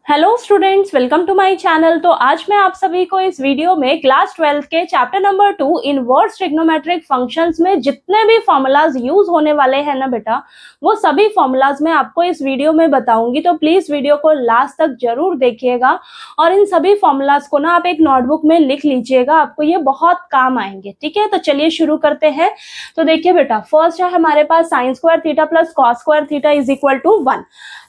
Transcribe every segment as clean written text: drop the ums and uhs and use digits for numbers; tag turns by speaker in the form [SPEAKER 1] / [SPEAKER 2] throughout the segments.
[SPEAKER 1] Hello students, welcome to my channel. तो आज मैं आप सभी को इस वीडियो में क्लास 12 के chapter number 2 inverse trigonometric functions में जितने भी फॉर्मूलाज यूज होने वाले हैं ना बेटा, वो सभी फॉर्मूलाज मैं आपको इस वीडियो में बताऊंगी। तो प्लीज वीडियो को लास्ट तक जरूर देखिएगा और इन सभी फॉर्मूलाज को ना आप एक नोटबुक में लिख लीजिएगा, आपको ये बहुत काम आएंगे। ठीक है, तो चलिए शुरू करते हैं। तो देखिए बेटा, फर्स्ट है हमारे पास sine square theta plus cos square theta is equal to 1।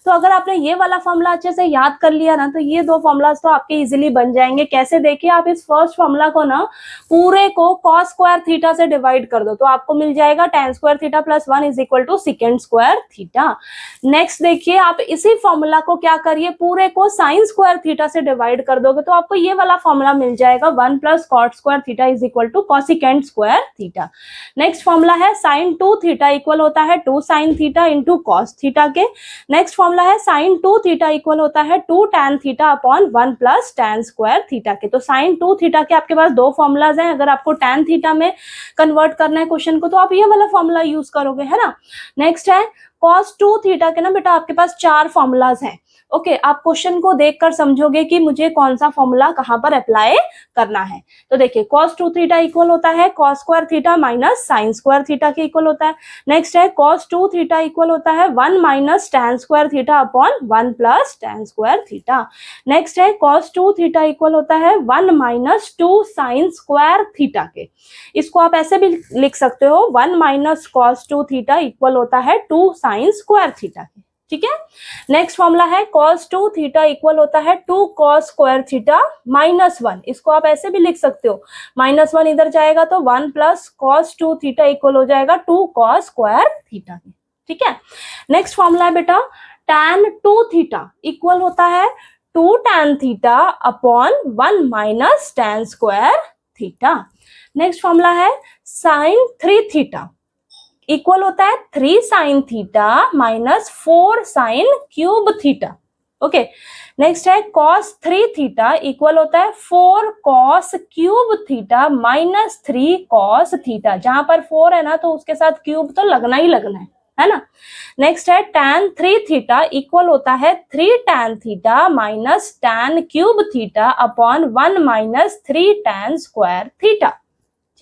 [SPEAKER 1] तो अगर आपने ये वाला फॉर्मूला अच्छे से याद कर लिया ना, तो ये दो फॉर्मूलाज तो आपके इजीली बन जाएंगे। कैसे? देखिए, आप इस फर्स्ट फॉर्मूला को ना पूरे को कॉस स्क्वायर थीटा से डिवाइड कर दो तो आपको मिल जाएगा tan square theta plus 1 is equal to secant square theta. Next देखिए, आप इसी फॉर्मूला को क्या करिए, पूरे को साइन स्क्वायर थीटा से डिवाइड कर दोगे तो आपको ये वाला फॉर्मूला मिल जाएगा 1 plus cot square theta is equal to cosecant square theta. Next formula है साइन 2 थीटा इक्वल होता है 2 sine theta into cos theta के। नेक्स्ट फॉर्मूला है साइन 2 थीटा इक्वल होता है 2 tan theta upon 1 plus tan square theta के। तो sign 2 theta के आपके पास दो फॉर्मूलाज हैं। अगर आपको tan थीटा में कन्वर्ट करना है क्वेश्चन को तो आप ये वाला फॉर्मूला यूज करोगे, है ना। नेक्स्ट है cos 2 थीटा के ना बेटा आपके पास चार फॉर्मूलाज हैं। ओके, आप क्वेश्चन को देखकर समझोगे कि मुझे कौन सा फॉर्मूला कहां पर अप्लाई करना है। तो देखिए, cos 2 थीटा इक्वल होता है cos square theta minus sign square theta के इक्वल होता है। नेक्स्ट है cos 2 थीटा इक्वल होता है 1 minus tan square theta upon 1 plus tan square theta. Next है cos 2 थीटा इक्वल होता है 1 माइनस 2 साइन स्क्वायर थीटा के। इसको आप ऐसे भी लिख सकते हो 1 माइनस cos 2 थीटा इक्वल होता है 2 साइन स्क्वायर थीटा के। ठीक है। नेक्स्ट फॉर्मूला है cos 2 थीटा इक्वल होता है 2 cos स्क्वायर थीटा माइनस 1। इसको आप ऐसे भी लिख सकते हो, माइनस 1 इधर जाएगा तो 1 प्लस cos 2 थीटा इक्वल हो जाएगा 2 cos स्क्वायर थीटा। ठीक है। नेक्स्ट फॉर्मूला है बेटा tan 2 थीटा इक्वल होता है 2 tan theta upon 1 minus tan square theta. Next formula है sin 3 थीटा इक्वल होता है 3 sine theta minus 4 sine cube theta. Okay. Next है cos 3 थीटा इक्वल होता है 4 cos cube theta minus 3 cos theta. जहां पर 4 है ना तो उसके साथ क्यूब तो लगना ही लगना है ना। नेक्स्ट है tan 3 थीटा इक्वल होता है 3 tan theta minus tan cube theta upon 1 minus 3 tan square theta.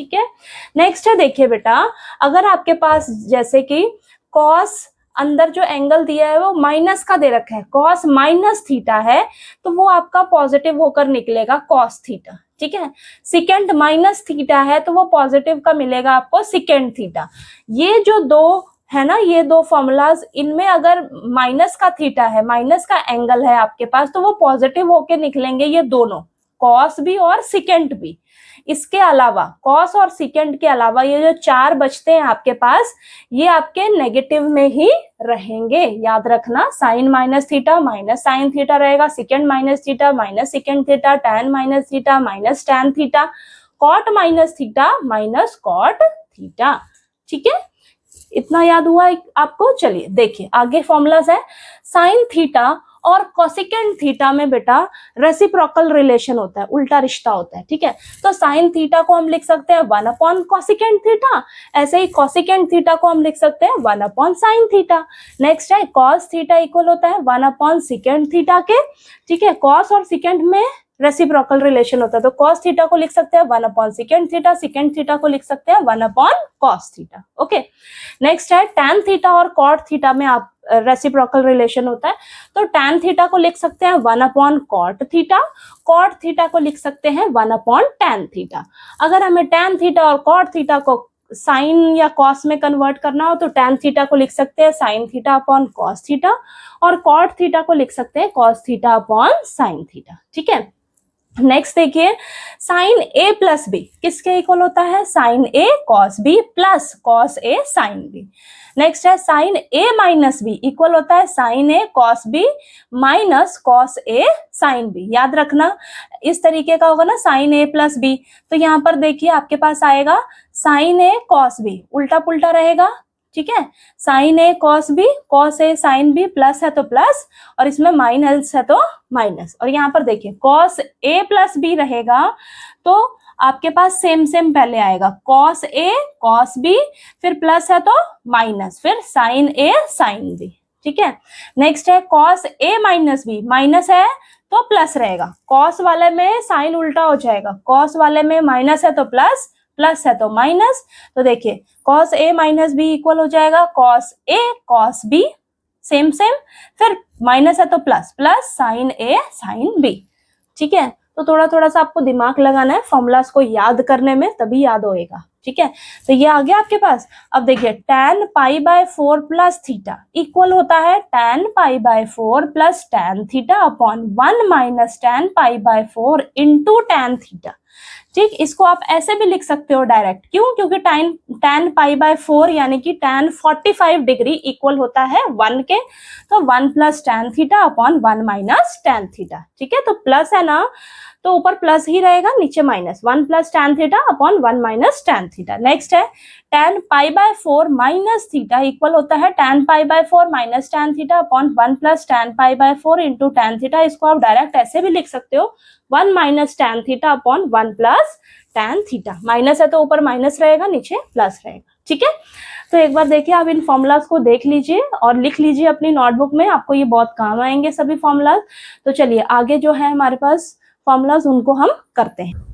[SPEAKER 1] ठीक है। नेक्स्ट है देखिए बेटा, अगर आपके पास जैसे कि cos अंदर जो एंगल दिया है वो माइनस का दे रखा है, cos माइनस थीटा है तो वो आपका पॉजिटिव होकर निकलेगा cos थीटा। ठीक है। सिकेंड माइनस थीटा है तो वो पॉजिटिव का मिलेगा आपको सिकेंड थीटा। ये जो दो है ना, ये दो फॉर्मूलाज, इनमें अगर माइनस का थीटा है, माइनस का एंगल है आपके पास तो वो पॉजिटिव होके निकलेंगे ये दोनों, cos भी और सिकेंड भी। इसके अलावा cos और सिकेंड के अलावा ये जो चार बचते हैं आपके पास, ये आपके नेगेटिव में ही रहेंगे। याद रखना, sine minus theta minus sine theta रहेगा, secant minus theta minus secant theta, tan minus theta minus tan theta, cot minus theta minus cot theta. ठीक है, इतना याद हुआ आपको। चलिए देखिए आगे फॉर्मूलाज है। साइन थीटा और कोसिकेंट थीटा में बेटा रेसिप्रोकल रिलेशन होता है, उल्टा रिश्ता होता है। ठीक है, तो साइन थीटा को हम लिख सकते हैं 1 अपॉन कोसिकेंट थीटा, ऐसे ही कोसिकेंट थीटा को हम लिख सकते हैं 1 अपॉन साइन थीटा। नेक्स्ट है कॉस थीटा इक्वल होता है 1 अपॉन सिकेंट थीटा के। ठीक है, कॉस और सिकेंट में रेसिप्रोकल रिलेशन होता है तो cos थीटा को लिख सकते हैं 1 upon secant theta, secant theta को लिख सकते हैं 1 upon cos theta. Okay. Next है tan थीटा और cot थीटा में आप रेसिप्रोकल रिलेशन होता है तो tan थीटा को लिख सकते हैं 1 upon cot theta, cot theta को लिख सकते हैं 1 अपॉन tan थीटा। अगर हमें tan थीटा और cot थीटा को साइन या cos में कन्वर्ट करना हो तो tan थीटा को लिख सकते हैं sin theta upon cos theta और cot थीटा को लिख सकते हैं cos theta upon sin theta. ठीक है। नेक्स्ट देखिए, साइन ए प्लस बी किसके इक्वल होता है, sign A cos B plus cos A sine B. Next है साइन ए माइनस बी इक्वल होता है sign A cos B minus cos A sine B. याद रखना इस तरीके का होगा ना, साइन ए प्लस बी, तो यहाँ पर देखिए आपके पास आएगा साइन ए कॉस बी, उल्टा पुल्टा रहेगा। ठीक है, sign A cos B, cos A sine B, plus है तो प्लस और इसमें माइनस है तो माइनस। और यहाँ पर देखिए कॉस ए प्लस बी रहेगा तो आपके पास सेम सेम पहले आएगा, कॉस ए कॉस बी, फिर प्लस है तो माइनस, फिर साइन ए साइन बी। ठीक है। नेक्स्ट है cos A minus B, minus है तो प्लस रहेगा, कॉस वाले में साइन उल्टा हो जाएगा, कॉस वाले में माइनस है तो प्लस, प्लस है तो माइनस। तो देखिए cos A minus B equal हो जाएगा cos A cos B, same same, फिर माइनस है तो प्लस, प्लस साइन ए साइन बी। ठीक है, तो थोड़ा थोड़ा सा आपको दिमाग लगाना है फॉर्मूलाज को याद करने में, तभी याद होएगा। ठीक है, तो ये आ गया आपके पास। अब देखिए tan pi by 4 plus theta equal होता है tan pi by 4 plus tan theta upon 1 minus tan pi by 4 into tan theta. ठीक, इसको आप ऐसे भी लिख सकते हो डायरेक्ट, क्यों? क्योंकि tan पाई बाय 4 यानी कि tan 45 डिग्री इक्वल होता है 1 के, तो 1 plus tan theta upon 1 minus tan theta. ठीक है, तो प्लस है ना, तो ऊपर प्लस ही रहेगा, नीचे minus, 1 plus tan theta upon 1 minus tan theta. Next है tan pi by 4 minus theta equal होता है tan pi by 4 minus tan theta upon 1 plus tan pi by 4 into tan theta. इसको आप डायरेक्ट ऐसे भी लिख सकते हो, 1 minus tan theta upon 1 plus tan theta. Minus है तो ऊपर माइनस रहेगा, नीचे प्लस रहेगा। ठीक है, तो एक बार देखिए आप इन फॉर्मूलाज को देख लीजिए और लिख लीजिए अपनी नोटबुक में, आपको ये बहुत काम आएंगे सभी फॉर्मूलाज। तो चलिए आगे जो है हमारे पास फॉर्मूलाज उनको हम करते हैं।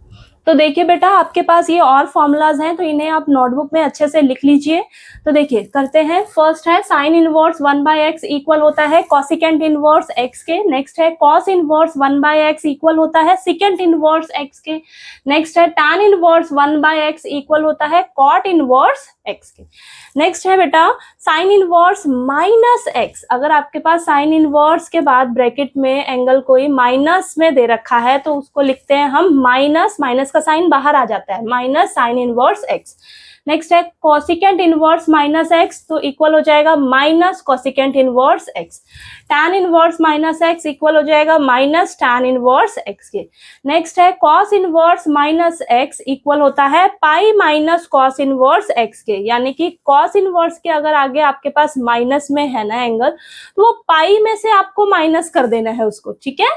[SPEAKER 1] तो देखिए बेटा आपके पास ये और फॉर्मूलाज हैं, तो इन्हें आप नोटबुक में अच्छे से लिख लीजिए। तो देखिए करते हैं। फर्स्ट है sine inverse 1 by x equal होता है कॉसिकेंट इनवर्स एक्स के। नेक्स्ट है cos inverse 1 by x equal होता है सिकेंट इनवर्स एक्स के। नेक्स्ट है tan inverse 1 by x equal होता है कॉट इनवर्स एक्स के। नेक्स्ट है बेटा साइन इनवर्स माइनस एक्स। अगर आपके पास साइन इनवर्स के बाद ब्रैकेट में एंगल कोई माइनस में दे रखा है तो उसको लिखते हैं हम माइनस, माइनस का साइन बाहर आ जाता है, minus sine inverse x. Next है कोसिकेंट इनवर्स माइनस एक्स, तो इक्वल हो जाएगा minus cosecant inverse x. tan inverse minus x equal हो जाएगा माइनस tan इनवर्स एक्स के। नेक्स्ट है cos inverse minus x equal होता है pi minus cos inverse x के, यानी कि कॉस इनवर्स के अगर आगे आपके पास माइनस में है ना एंगल, तो वो पाई में से आपको माइनस कर देना है उसको। ठीक है,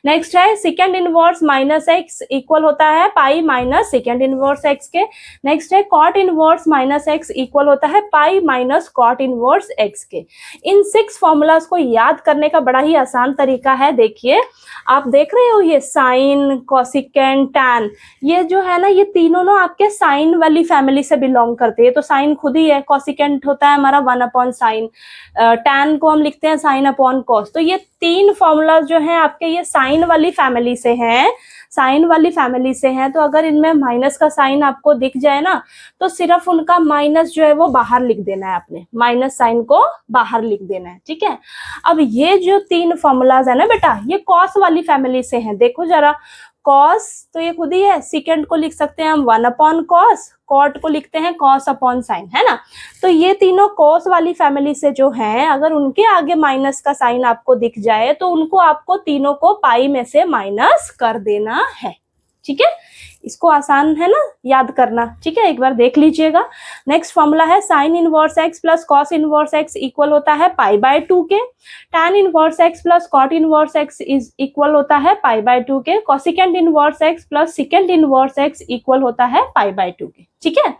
[SPEAKER 1] नेक्स्ट है secant inverse minus x equal होता है pi minus secant inverse x के। नेक्स्ट है cot inverse minus x equal होता है pi minus cot inverse x के। इन 6 फॉर्मूलाज को याद करने का बड़ा ही आसान तरीका है। देखिए आप देख रहे हो ये साइन कोसिकेंट टैन, ये जो है ना ये तीनों ना आपके साइन वाली फैमिली से बिलोंग करते हैं। तो साइन खुद ही है, कोसिकेंट होता है हमारा 1 अपॉन साइन, टैन को हम लिखते हैं साइन अपॉन कॉस। तो ये 3 फॉर्मूलाज जो हैं आपके ये साइन वाली फैमिली से हैं, साइन वाली फैमिली से हैं। तो अगर इनमें माइनस का साइन आपको दिख जाए ना तो सिर्फ उनका माइनस जो है वो बाहर लिख देना है, आपने माइनस साइन को बाहर लिख देना है। ठीक है, अब ये जो 3 फॉर्मूलाज है ना बेटा ये कॉस वाली फैमिली से हैं। देखो जरा, कॉस तो ये खुद ही है, सेकेंड को लिख सकते हैं हम 1 अपॉन कॉस, कॉट को लिखते हैं कॉस अपॉन साइन, है ना। तो ये तीनों कॉस वाली फैमिली से जो हैं, अगर उनके आगे माइनस का साइन आपको दिख जाए तो उनको आपको तीनों को पाई में से माइनस कर देना है। ठीक है, इसको आसान है ना याद करना। ठीक है, एक बार देख लीजिएगा। नेक्स्ट फॉर्मूला है sine inverse x plus cos inverse x equal होता है पाई बाय 2 के। tan inverse x plus cot inverse x is equal होता है पाई बाय 2 के। Cosecant inverse x plus secant inverse x equal होता है pi by 2 के। ठीक है,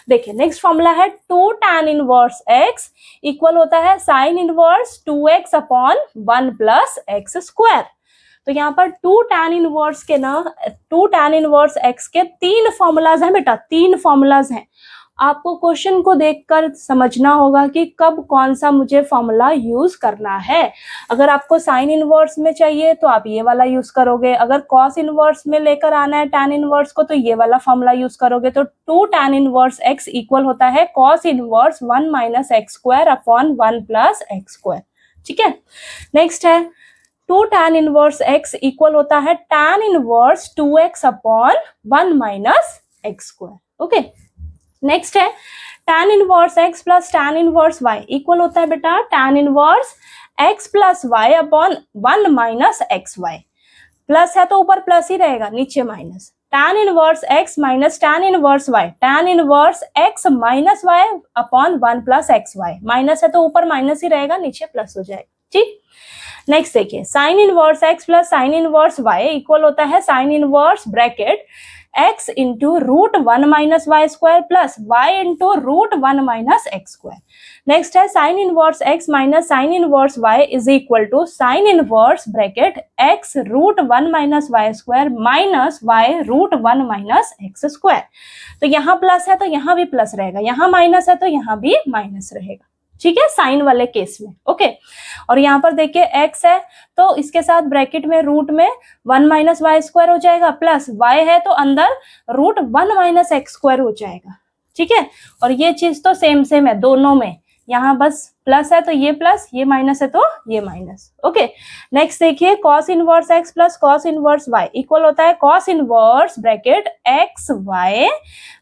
[SPEAKER 1] देखिए नेक्स्ट फॉर्मूला है 2 tan इनवर्स एक्स इक्वल होता है sine inverse 2x upon 1 plus x square. तो यहाँ पर 2 tan इनवर्स के ना 2 tan इनवर्स x के 3 फॉर्मूलाज हैं बेटा, 3 फॉर्मूलाज हैं। आपको क्वेश्चन को देखकर समझना होगा कि कब कौन सा मुझे फॉर्मूला यूज करना है। अगर आपको साइन इनवर्स में चाहिए तो आप ये वाला यूज करोगे, अगर कॉस इनवर्स में लेकर आना है tan इनवर्स को तो ये वाला फॉर्मूला यूज करोगे। तो 2 tan इनवर्स x इक्वल होता है cos inverse 1 minus x square upon 1 plus x square. ठीक है, नेक्स्ट है 2 tan इनवर्स x इक्वल होता है tan inverse 2x upon 1 minus x square. Okay, next है tan inverse x plus tan inverse y equal होता है बेटा tan inverse x plus y upon 1 minus x y. Plus है तो ऊपर plus ही रहेगा, नीचे minus. tan inverse x minus tan inverse y, tan inverse x minus y upon 1 plus x y. Minus है तो ऊपर माइनस ही रहेगा, नीचे प्लस हो जाएगा। ठीक, नेक्स्ट देखिए sine inverse x plus sine inverse y equal होता है sine inverse bracket x into root 1 minus Y square plus y into root 1 minus x square. Next है sine inverse x minus sine inverse y is equal to sine inverse bracket x root 1 minus Y square minus y root 1 minus x square. तो यहाँ plus है तो यहाँ भी plus रहेगा, यहाँ minus है तो यहाँ भी माइनस रहेगा, ठीक है, साइन वाले केस में। ओके, और यहाँ पर देखिए x है तो इसके साथ ब्रैकेट में रूट में 1 माइनस वाई स्क्वायर हो जाएगा, प्लस y है तो अंदर रूट 1 माइनस एक्स स्क्वायर हो जाएगा, ठीक है। और ये चीज तो सेम सेम है दोनों में, यहाँ बस प्लस है तो ये प्लस, ये माइनस है तो ये माइनस। ओके, नेक्स्ट देखिए cos inverse x plus cos inverse y equal होता है cos inverse bracket x y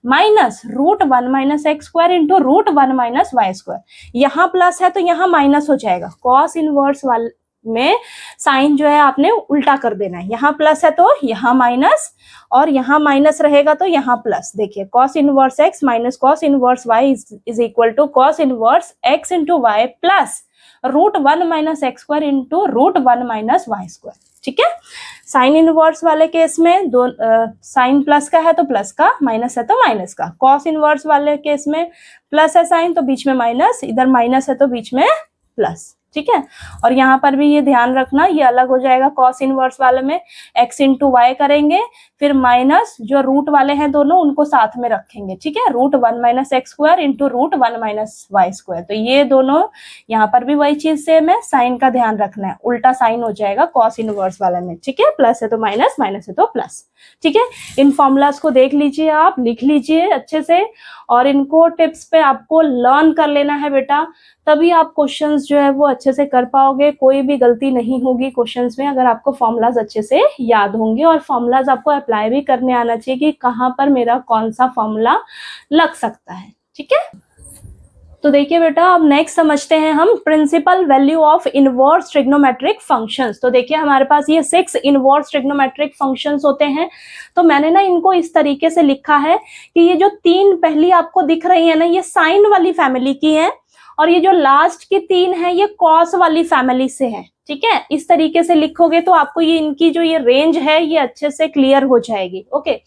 [SPEAKER 1] minus root 1 minus x square into root 1 minus Y square. यहाँ प्लस है तो यहाँ माइनस हो जाएगा, कॉस इनवर्स वाले में साइन जो है आपने उल्टा कर देना है, यहाँ प्लस है तो यहाँ माइनस, और यहाँ माइनस रहेगा तो यहाँ प्लस। देखिए cos inverse x minus cos inverse y is equal to cos inverse x into y plus root 1 minus x square into root 1 minus Y square, ठीक है। साइन इनवर्स वाले केस में दो साइन प्लस का है तो plus का, minus है तो माइनस का। कॉस इनवर्स वाले केस में प्लस है साइन तो बीच में माइनस, इधर माइनस है तो बीच में प्लस, ठीक है। और यहाँ पर भी ये ध्यान रखना, ये अलग हो जाएगा, कॉस इनवर्स वाले में x इंटू वाई करेंगे, फिर माइनस जो रूट वाले हैं दोनों उनको साथ में रखेंगे, ठीक है, root 1 minus x square into root 1 minus Y square. तो ये दोनों, यहाँ पर भी वही चीज सेम है, साइन का ध्यान रखना है, उल्टा साइन हो जाएगा कॉस इनवर्स वाले में, ठीक है, प्लस है तो माइनस, माइनस है तो प्लस, ठीक है। इन फॉर्मूलाज को देख लीजिए, आप लिख लीजिए अच्छे से, और इनको टिप्स पे आपको लर्न कर लेना है बेटा, तभी आप क्वेश्चंस जो है वो अच्छे से कर पाओगे। कोई भी गलती नहीं होगी क्वेश्चंस में अगर आपको फॉर्मूलाज अच्छे से याद होंगे, और फॉर्मूलाज आपको अप्लाई भी करने आना चाहिए कि कहाँ पर मेरा कौन सा फॉर्मूला लग सकता है, ठीक है। तो देखिए बेटा, अब नेक्स्ट समझते हैं हम principal value of inverse trigonometric functions. तो देखिए हमारे पास ये 6 इनवर्स ट्रिग्नोमेट्रिक फंक्शंस होते हैं। तो मैंने ना इनको इस तरीके से लिखा है कि ये जो 3 पहली आपको दिख रही है ना, ये साइन वाली फैमिली की है, और ये जो लास्ट की 3 है ये कॉस वाली फैमिली से है, ठीक है। इस तरीके से लिखोगे तो आपको ये इनकी जो ये रेंज है ये अच्छे से क्लियर हो जाएगी। ओके,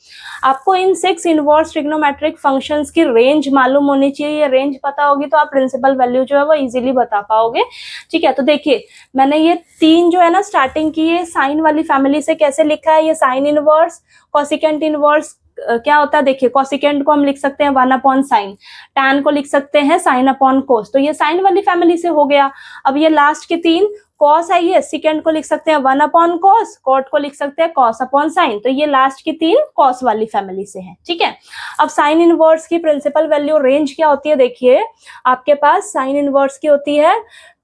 [SPEAKER 1] आपको इन 6 इनवर्स ट्रिग्नोमेट्रिक फंक्शंस की रेंज मालूम होनी चाहिए। ये रेंज पता होगी तो आप प्रिंसिपल वैल्यू जो है वो इजीली बता पाओगे, ठीक है। तो देखिए मैंने ये 3 जो है ना स्टार्टिंग की है साइन वाली फैमिली से कैसे लिखा है, ये साइन इनवर्स, कॉसिकेंट इनवर्स क्या होता है, देखिए कॉसिकेंट को हम लिख सकते हैं 1 अपॉन साइन, टैन को लिख सकते हैं साइन अपॉन कोस, तो ये साइन वाली फैमिली से हो गया। अब ये लास्ट की 3 कॉस है, ये सेकेंड को लिख सकते हैं 1 अपॉन कॉस, कॉट को लिख सकते हैं कॉस अपॉन साइन, तो ये लास्ट की 3 कॉस वाली फैमिली से है, ठीक है। अब साइन इनवर्स की प्रिंसिपल वैल्यू रेंज क्या होती है, देखिए आपके पास साइन इनवर्स की होती है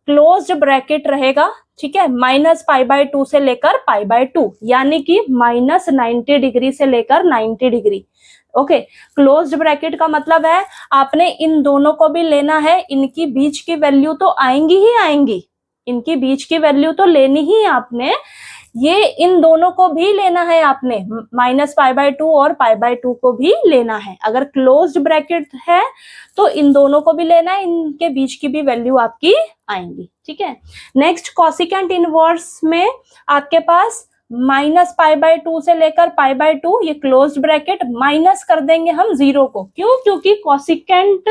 [SPEAKER 1] क्लोज्ड ब्रैकेट रहेगा, ठीक है, -π/2 से लेकर π/2, यानी कि -90 डिग्री से लेकर 90 डिग्री। ओके, क्लोज्ड ब्रैकेट का मतलब है आपने इन दोनों को भी लेना है, इनकी बीच की वैल्यू तो आएंगी ही आएंगी, इनकी बीच की वैल्यू तो लेनी ही आपने, ये इन दोनों को भी लेना है आपने, -π/2 और π/2 को भी लेना है। अगर क्लोज्ड ब्रैकेट है तो इन दोनों को भी लेना है, इनके बीच की भी वैल्यू आपकी आएंगी, ठीक है। नेक्स्ट कॉसिकेंट इनवर्स में आपके पास -π/2 से लेकर π/2, ये क्लोज्ड ब्रैकेट, माइनस कर देंगे हम 0 को, क्यों, क्योंकि कॉसिकेंट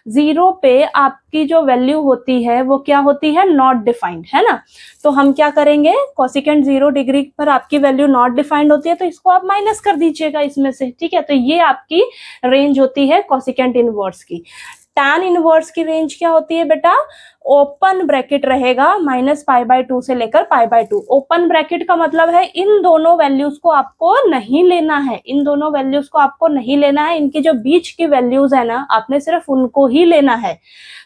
[SPEAKER 1] 0 पे आपकी जो वैल्यू होती है वो क्या होती है, नॉट डिफाइंड, है ना। तो हम क्या करेंगे, कॉसिकेंट 0 डिग्री पर आपकी वैल्यू नॉट डिफाइंड होती है तो इसको आप माइनस कर दीजिएगा इसमें से, ठीक है। तो ये आपकी रेंज होती है कॉसिकेंट इनवर्स की। टैन इनवर्स की रेंज क्या होती है बेटा, ओपन ब्रैकेट रहेगा -π/2 से लेकर π/2। ओपन ब्रैकेट का मतलब है इन दोनों वैल्यूज को आपको नहीं लेना है, इन दोनों वैल्यूज को आपको नहीं लेना है, इनकी जो बीच की वैल्यूज है ना आपने सिर्फ उनको ही लेना है।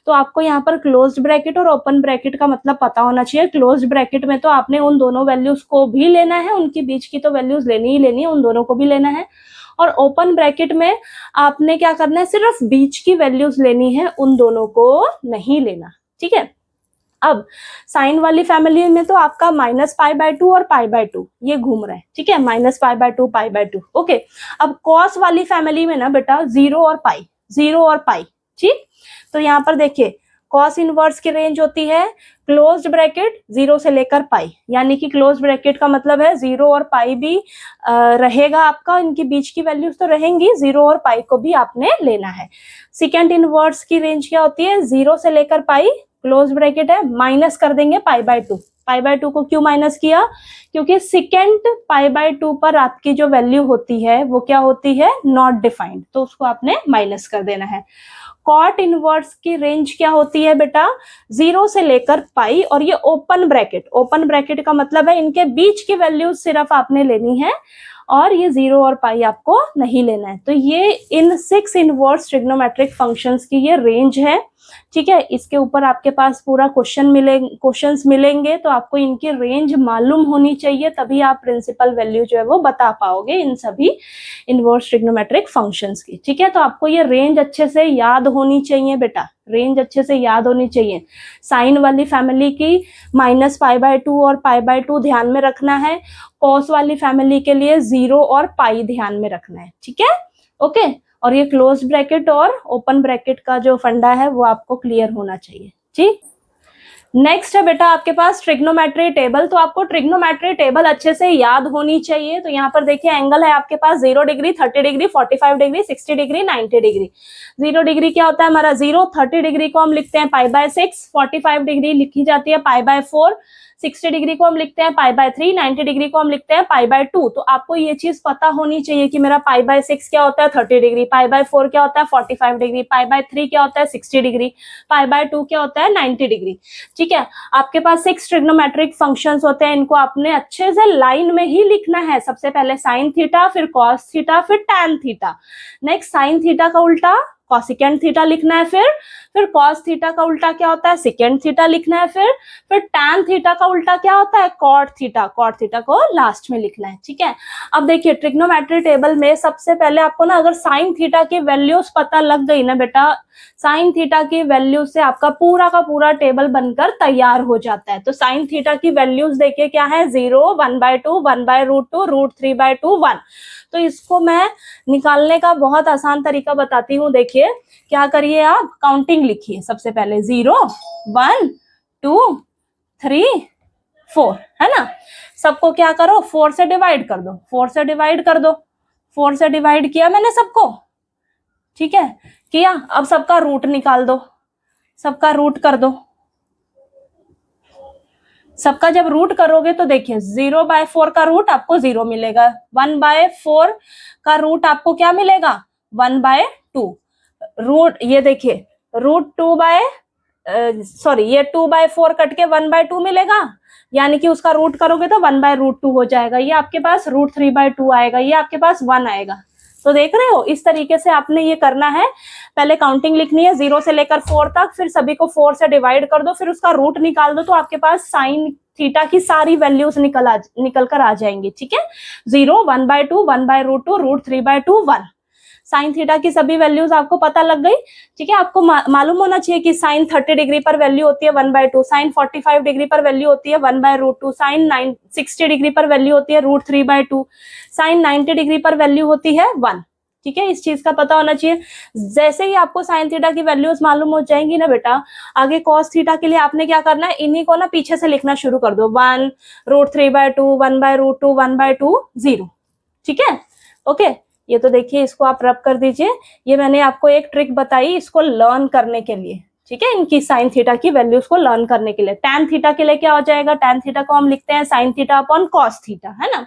[SPEAKER 1] तो आपको यहाँ पर क्लोज्ड ब्रैकेट और ओपन ब्रैकेट का मतलब पता होना चाहिए। क्लोज्ड ब्रैकेट में तो आपने उन दोनों वैल्यूज को भी लेना है, उनकी बीच की तो वैल्यूज लेनी ही लेनी है, उन दोनों को भी लेना है। और ओपन ब्रैकेट में आपने क्या करना है, सिर्फ बीच की वैल्यूज लेनी है, उन दोनों को नहीं लेना, ठीक है। अब साइन वाली फैमिली में तो आपका -π/2 और π/2 ये घूम रहा है, ठीक है, -π/2 π/2। ओके, अब कॉस वाली फैमिली में ना बेटा 0 और पाई, 0 और पाई, ठीक। तो यहाँ पर देखिए कॉस इनवर्स की रेंज होती है क्लोज्ड ब्रैकेट 0 से लेकर पाई, यानी कि क्लोज्ड ब्रैकेट का मतलब है 0 और पाई भी रहेगा आपका, इनके बीच की वैल्यूज तो रहेंगी, 0 और पाई को भी आपने लेना है। सेकेंड इनवर्स की रेंज क्या होती है, 0 से लेकर पाई, क्लोज ब्रैकेट है, माइनस कर देंगे पाई बाय 2। पाई बाय 2 को क्यों माइनस किया, क्योंकि सेकेंड पाई बाय 2 पर आपकी जो वैल्यू होती है वो क्या होती है, नॉट डिफाइंड, तो उसको आपने माइनस कर देना है। कॉट इनवर्स की रेंज क्या होती है बेटा, 0 से लेकर पाई, और ये ओपन ब्रैकेट, ओपन ब्रैकेट का मतलब है इनके बीच की वैल्यू सिर्फ आपने लेनी है, और ये 0 और पाई आपको नहीं लेना है। तो ये इन 6 इनवर्स ट्रिग्नोमेट्रिक फंक्शंस की ये रेंज है, ठीक है। इसके ऊपर आपके पास पूरा क्वेश्चंस मिलेंगे, तो आपको इनकी रेंज मालूम होनी चाहिए, तभी आप प्रिंसिपल वैल्यू जो है वो बता पाओगे इन सभी इनवर्स ट्रिग्नोमेट्रिक फंक्शंस की, ठीक है। तो आपको ये रेंज अच्छे से याद होनी चाहिए बेटा, रेंज अच्छे से याद होनी चाहिए। साइन वाली फैमिली की -π/2 और π/2 ध्यान में रखना है, कॉस वाली फैमिली के लिए 0 और पाई ध्यान में रखना है, ठीक है, ओके। और ये क्लोज ब्रैकेट और ओपन ब्रैकेट का जो फंडा है वो आपको क्लियर होना चाहिए, ठीक। नेक्स्ट है बेटा आपके पास ट्रिग्नोमेट्री टेबल। तो आपको ट्रिग्नोमेट्री टेबल अच्छे से याद होनी चाहिए। तो यहाँ पर देखिए एंगल है आपके पास 0 degree, 30 degree, 45 degree, 60 degree, 90 degree. 0 degree क्या होता है हमारा 0, 30 डिग्री को हम लिखते हैं π/6, 45 डिग्री लिखी जाती है π/4, 60 डिग्री को हम लिखते हैं π/3, 90 डिग्री को हम लिखते हैं π/2। तो आपको ये चीज पता होनी चाहिए कि मेरा π/6 क्या होता है 30 डिग्री, π/4 क्या होता है 45 डिग्री, π/3 क्या होता है 60 डिग्री, π/2 क्या होता है 90 डिग्री, ठीक है। आपके पास 6 ट्रिग्नोमेट्रिक फंक्शंस होते हैं, इनको आपने अच्छे से लाइन में ही लिखना है। सबसे पहले साइन थीटा, फिर कॉस थीटा, फिर tan theta. Next sine theta का उल्टा कॉसिकेंट थीटा लिखना है, फिर कॉस थीटा का उल्टा क्या होता है सेकेंड थीटा लिखना है, फिर टैन थीटा का उल्टा क्या होता है कॉट थीटा, कॉट थीटा को लास्ट में लिखना है, ठीक है। अब देखिए ट्रिग्नोमेट्री टेबल में सबसे पहले आपको ना अगर साइन थीटा की वैल्यूज पता लग गई ना बेटा, साइन थीटा की वैल्यू से आपका पूरा का पूरा टेबल बनकर तैयार हो जाता है। तो साइन थीटा की वैल्यूज देखिए क्या है 0, 1/2, 1/√2, √3/2, 1। तो इसको मैं निकालने का बहुत आसान तरीका बताती हूँ। देखिए क्या करिए आप काउंटिंग लिखिए, सबसे पहले 0, 1, 2, 3, 4, है ना। सबको क्या करो 4 से डिवाइड कर दो, 4 से डिवाइड कर दो, 4 से डिवाइड किया मैंने सबको, ठीक है किया। अब सबका रूट निकाल दो, सबका रूट कर दो। सबका जब रूट करोगे तो देखिए 0/4 का रूट आपको 0 मिलेगा, 1/4 का रूट आपको क्या मिलेगा 1/2। रूट ये देखिए ये 2/4 कट के 1/2 मिलेगा, यानी कि उसका रूट करोगे तो 1/√2 हो जाएगा। ये आपके पास √3/2 आएगा, ये आपके पास 1 आएगा। तो देख रहे हो इस तरीके से आपने ये करना है। पहले काउंटिंग लिखनी है 0 से लेकर 4 तक, फिर सभी को 4 से डिवाइड कर दो, फिर उसका रूट निकाल दो, तो आपके पास साइन थीटा की सारी वैल्यूज निकल कर आ जाएंगी, ठीक है। 0, 1/2, 1/√2, √3/2, 1। साइन थीटा की सभी वैल्यूज आपको पता लग गई, ठीक है। आपको मालूम होना चाहिए कि साइन 30 डिग्री पर वैल्यू होती है 1/2, साइन 45 डिग्री पर वैल्यू होती है 1/√2, साइन 60 डिग्री पर वैल्यू होती है √3/2, साइन 90 डिग्री पर वैल्यू होती है 1, ठीक है। इस चीज का पता होना चाहिए। जैसे ही आपको साइन थीटा की वैल्यूज मालूम हो जाएंगी ना बेटा, आगे कॉस थीटा के लिए आपने क्या करना है, इन्हीं को ना पीछे से लिखना शुरू कर दो, 1, √3/2, 1/√2, 1/2, 0, ठीक है, ओके। ये तो देखिए इसको आप रब कर दीजिए। ये मैंने आपको एक ट्रिक बताई इसको लर्न करने के लिए, ठीक है, इनकी साइन थीटा की वैल्यूज को लर्न करने के लिए। टैन थीटा के लिए क्या हो जाएगा, टैन थीटा को हम लिखते हैं sine theta upon cos theta, है ना।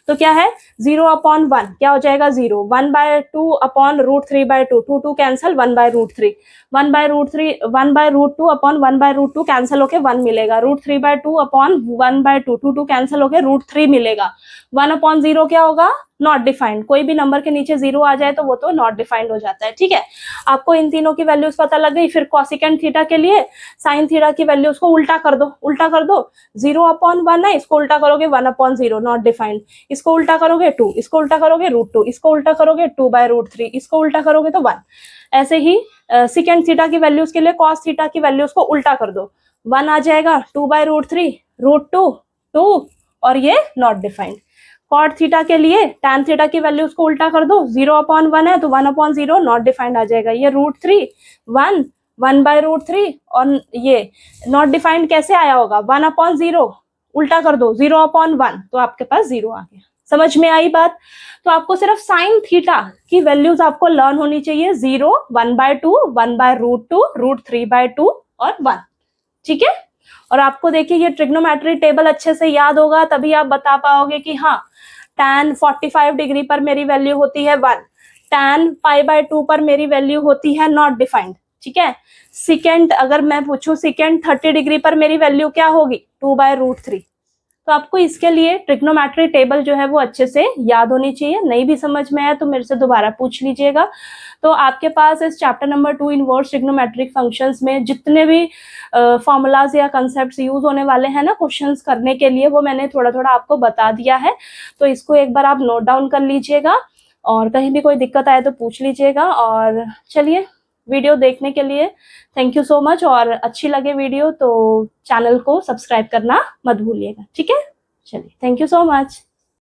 [SPEAKER 1] तो क्या है 0/1 क्या हो जाएगा 0, 1/2 अपॉन √3/2, 2 कैंसल, 1/√3, 1/√2 अपॉन 1/√2 कैंसिल होके 1 मिलेगा, √3/2 अपॉन 1/2, 2 कैंसिल होके √3 मिलेगा, 1/0 क्या होगा नॉट डिफाइंड। कोई भी नंबर के नीचे 0 आ जाए तो वो तो नॉट डिफाइंड हो जाता है, ठीक है। आपको इन तीनों की वैल्यूज पता लग गई। फिर कॉसिकेंट थीटा के लिए साइन थीटा की वैल्यूज को उल्टा कर दो, उल्टा कर दो, 0/1 है, इसको उल्टा करोगे 1/0 नॉट डिफाइंड, इसको उल्टा करोगे 2, इसको उल्टा करोगे √2, इसको उल्टा करोगे 2/√3, इसको उल्टा करोगे तो 1। ऐसे ही सेकेंड थीटा की वैल्यूज के लिए कॉस थीटा की वैल्यूज को उल्टा कर दो, 1 आ जाएगा, 2/√3, √2, 2 और ये नॉट डिफाइंड। कॉट थीटा के लिए टैन थीटा की वैल्यूज को उल्टा कर दो, 0/1 है तो 1/0 नॉट डिफाइंड आ जाएगा, ये √3, 1, 1/√3 और ये नॉट डिफाइंड कैसे आया होगा 1/0, उल्टा कर दो 0/1, तो आपके पास 0 आ गया। समझ में आई बात? तो आपको सिर्फ साइन थीटा की वैल्यूज आपको लर्न होनी चाहिए, 0, 1/2, 1/√2, √3/2 और 1। ठीक है। और आपको देखिए ये ट्रिग्नोमेट्री टेबल अच्छे से याद होगा, तभी आप बता पाओगे कि हाँ tan 45 डिग्री पर मेरी वैल्यू होती है 1, tan π/2 पर मेरी वैल्यू होती है नॉट डिफाइंड। ठीक है। सेकेंड अगर मैं पूछूं सेकेंड 30 डिग्री पर मेरी वैल्यू क्या होगी 2/√3। तो आपको इसके लिए ट्रिग्नोमेट्री टेबल जो है वो अच्छे से याद होनी चाहिए। नहीं भी समझ में आया तो मेरे से दोबारा पूछ लीजिएगा। तो आपके पास इस chapter number 2 inverse trigonometric functions में जितने भी फॉर्मूलाज या कंसेप्ट यूज होने वाले हैं ना क्वेश्चंस करने के लिए, वो मैंने थोड़ा थोड़ा आपको बता दिया है। तो इसको एक बार आप नोट डाउन कर लीजिएगा और कहीं भी कोई दिक्कत आए तो पूछ लीजिएगा। और चलिए, वीडियो देखने के लिए थैंक यू सो मच। और अच्छी लगे वीडियो तो चैनल को सब्सक्राइब करना मत भूलिएगा। ठीक है, चलिए, थैंक यू सो मच।